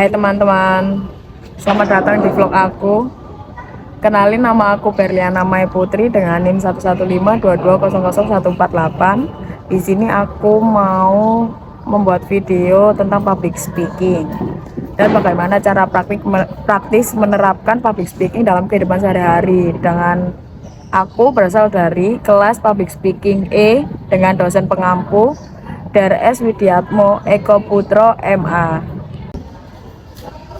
Hai teman-teman, selamat datang di vlog aku. Kenalin, nama aku Berliana Mai Putri dengan NIM 11522000148. Di sini aku mau membuat video tentang public speaking dan bagaimana cara praktis menerapkan public speaking dalam kehidupan sehari-hari. Dengan aku berasal dari kelas public speaking E dengan dosen pengampu Drs Widiatmo Eko Putro MA.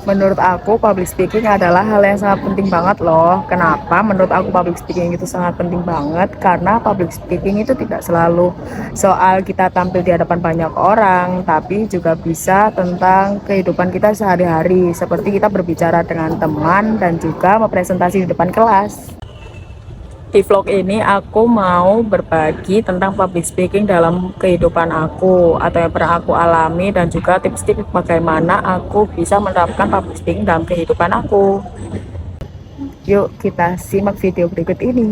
Menurut aku public speaking adalah hal yang sangat penting banget loh. Kenapa menurut aku public speaking itu sangat penting banget? Karena public speaking itu tidak selalu soal kita tampil di hadapan banyak orang, tapi juga bisa tentang kehidupan kita sehari-hari, seperti kita berbicara dengan teman dan juga mempresentasi di depan kelas. Di vlog ini aku mau berbagi tentang public speaking dalam kehidupan aku atau yang pernah aku alami, dan juga tips-tips bagaimana aku bisa menerapkan public speaking dalam kehidupan aku. Yuk kita simak video berikut ini.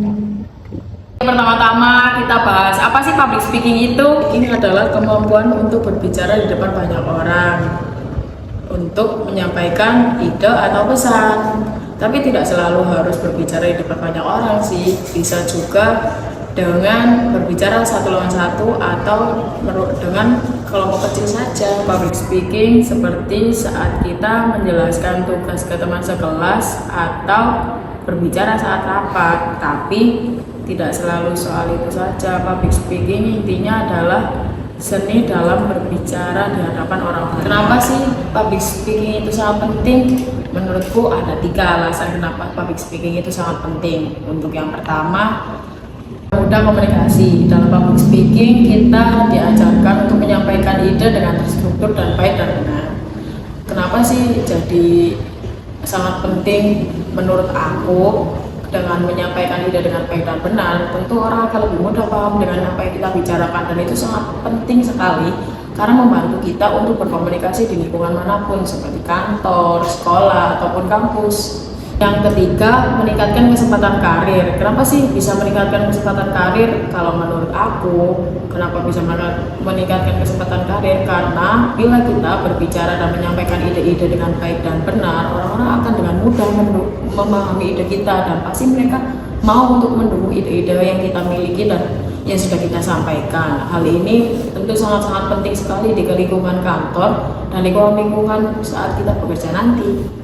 Pertama-tama kita bahas apa sih public speaking itu. Ini adalah kemampuan untuk berbicara di depan banyak orang untuk menyampaikan ide atau pesan. Tapi tidak selalu harus berbicara di depan banyak orang sih, bisa juga dengan berbicara satu lawan satu atau dengan kelompok kecil saja. Public speaking seperti saat kita menjelaskan tugas ke teman sekelas atau berbicara saat rapat, tapi tidak selalu soal itu saja. Public speaking intinya adalah seni dalam berbicara di hadapan orang-orang. Kenapa sih public speaking itu sangat penting? Menurutku ada 3 alasan kenapa public speaking itu sangat penting. Untuk yang pertama, mudah komunikasi. Dalam public speaking kita diajarkan untuk menyampaikan ide dengan terstruktur dan baik dan benar. Kenapa sih jadi sangat penting menurut aku? Dengan menyampaikan ide dengan baik dan benar, tentu orang akan lebih mudah paham dengan apa yang kita bicarakan, dan itu sangat penting sekali karena membantu kita untuk berkomunikasi di lingkungan manapun seperti kantor, sekolah, ataupun kampus. Yang ketiga, meningkatkan kesempatan karir. Kenapa sih bisa meningkatkan kesempatan karir? Kalau menurut aku, kenapa bisa meningkatkan kesempatan karir? Karena bila kita berbicara dan menyampaikan ide-ide dengan baik dan benar, orang-orang akan dengan mudah memahami ide kita, dan pasti mereka mau untuk mendukung ide-ide yang kita miliki dan yang sudah kita sampaikan. Hal ini tentu sangat-sangat penting sekali di lingkungan kantor dan lingkungan saat kita bekerja nanti.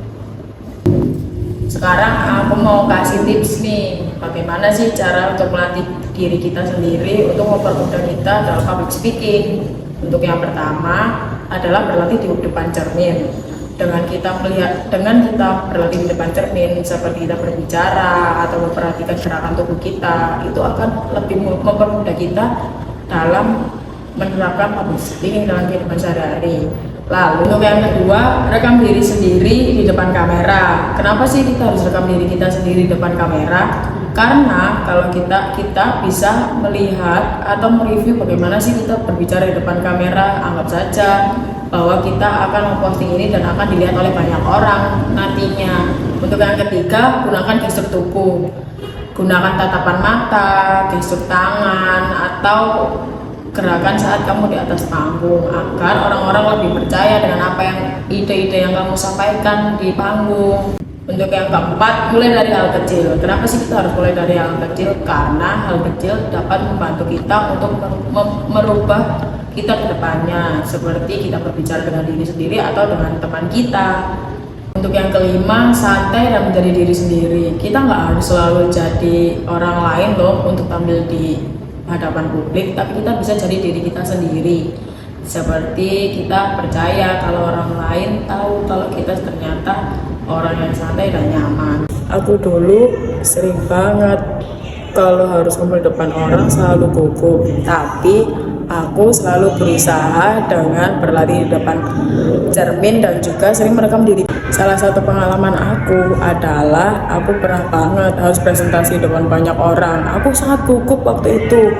Sekarang aku mau kasih tips nih, bagaimana sih cara untuk melatih diri kita sendiri untuk mempermudah kita dalam public speaking. Untuk yang pertama adalah berlatih di depan cermin. Dengan kita berlatih di depan cermin, seperti kita berbicara atau memperhatikan gerakan tubuh kita, itu akan lebih mempermudah kita dalam menerapkan public speaking dalam kehidupan sehari-hari. Lalu untuk yang kedua, rekam diri sendiri di depan kamera. Kenapa sih kita harus rekam diri kita sendiri di depan kamera? Karena kalau kita bisa melihat atau mereview bagaimana sih kita berbicara di depan kamera. Anggap saja bahwa kita akan memposting ini dan akan dilihat oleh banyak orang nantinya. Untuk yang ketiga, gunakan gestur tubuh. Gunakan tatapan mata, gestur tangan, atau gerakan saat kamu di atas panggung agar orang-orang lebih percaya dengan apa yang ide-ide yang kamu sampaikan di panggung. Untuk yang keempat, mulai dari hal kecil. Kenapa sih kita harus mulai dari hal kecil? Karena hal kecil dapat membantu kita untuk merubah kita ke depannya, seperti kita berbicara dengan diri sendiri atau dengan teman kita. Untuk yang kelima, santai dan menjadi diri sendiri. Kita nggak harus selalu jadi orang lain loh untuk tampil di hadapan publik, tapi kita bisa jadi diri kita sendiri. Seperti kita percaya kalau orang lain tahu kalau kita ternyata orang yang santai dan nyaman. Aku dulu sering banget kalau harus ngomong di depan orang selalu gugup, tapi aku selalu berusaha dengan berlatih di depan cermin dan juga sering merekam diri. Salah satu pengalaman aku adalah aku pernah banget harus presentasi depan banyak orang. Aku sangat gugup waktu itu,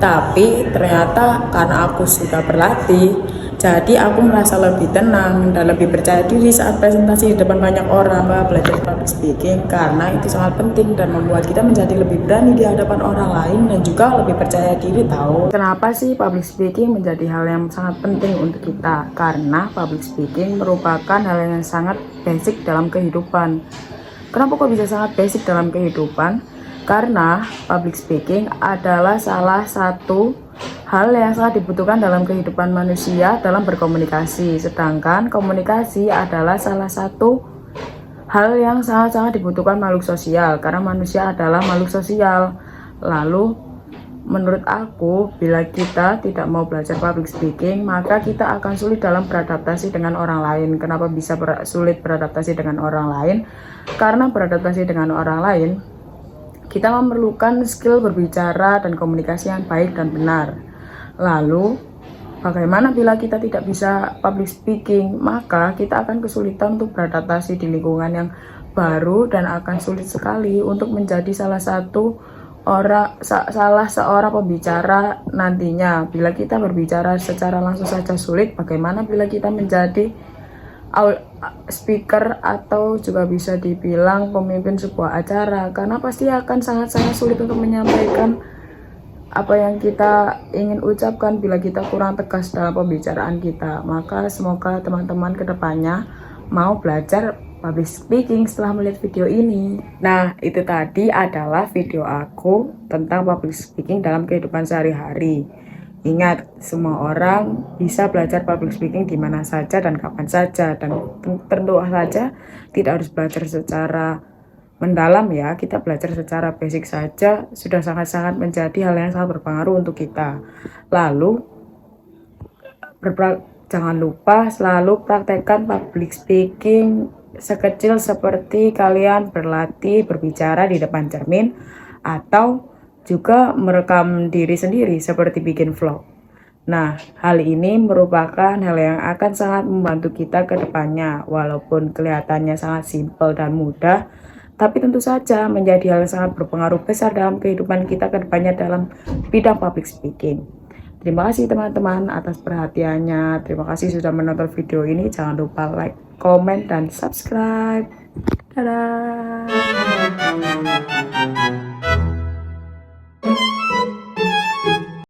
tapi ternyata karena aku sudah berlatih Jadi aku merasa lebih tenang dan lebih percaya diri saat presentasi di depan banyak orang. Belajar public speaking karena itu sangat penting dan membuat kita menjadi lebih berani di hadapan orang lain dan juga lebih percaya diri tahu. Kenapa sih public speaking menjadi hal yang sangat penting untuk kita? Karena public speaking merupakan hal yang sangat basic dalam kehidupan. Kenapa kok bisa sangat basic dalam kehidupan? Karena public speaking adalah salah satu hal yang sangat dibutuhkan dalam kehidupan manusia dalam berkomunikasi. Sedangkan komunikasi adalah salah satu hal yang sangat-sangat dibutuhkan makhluk sosial, karena manusia adalah makhluk sosial. Lalu menurut aku, bila kita tidak mau belajar public speaking, maka kita akan sulit dalam beradaptasi dengan orang lain. Kenapa bisa sulit beradaptasi dengan orang lain? Karena beradaptasi dengan orang lain, kita memerlukan skill berbicara dan komunikasi yang baik dan benar. Lalu, bagaimana bila kita tidak bisa public speaking? Maka kita akan kesulitan untuk beradaptasi di lingkungan yang baru dan akan sulit sekali untuk menjadi salah seorang pembicara nantinya. Bila kita berbicara secara langsung saja sulit, bagaimana bila kita menjadi speaker atau juga bisa dibilang pemimpin sebuah acara? Karena pasti akan sangat-sangat sulit untuk menyampaikan apa yang kita ingin ucapkan bila kita kurang tegas dalam pembicaraan kita. Maka semoga teman-teman kedepannya mau belajar public speaking setelah melihat video ini. Nah, itu tadi adalah video aku tentang public speaking dalam kehidupan sehari-hari. Ingat, semua orang bisa belajar public speaking di mana saja dan kapan saja, dan tentu saja tidak harus belajar secara mendalam ya. Kita belajar secara basic saja sudah sangat-sangat menjadi hal yang sangat berpengaruh untuk kita. Lalu jangan lupa selalu praktekkan public speaking sekecil seperti kalian berlatih berbicara di depan cermin atau juga merekam diri sendiri seperti bikin vlog. Nah, hal ini merupakan hal yang akan sangat membantu kita ke depannya. Walaupun kelihatannya sangat simpel dan mudah, tapi tentu saja menjadi hal yang sangat berpengaruh besar dalam kehidupan kita ke depannya dalam bidang public speaking. Terima kasih teman-teman atas perhatiannya. Terima kasih sudah menonton video ini. Jangan lupa like, komen, dan subscribe. Dadah!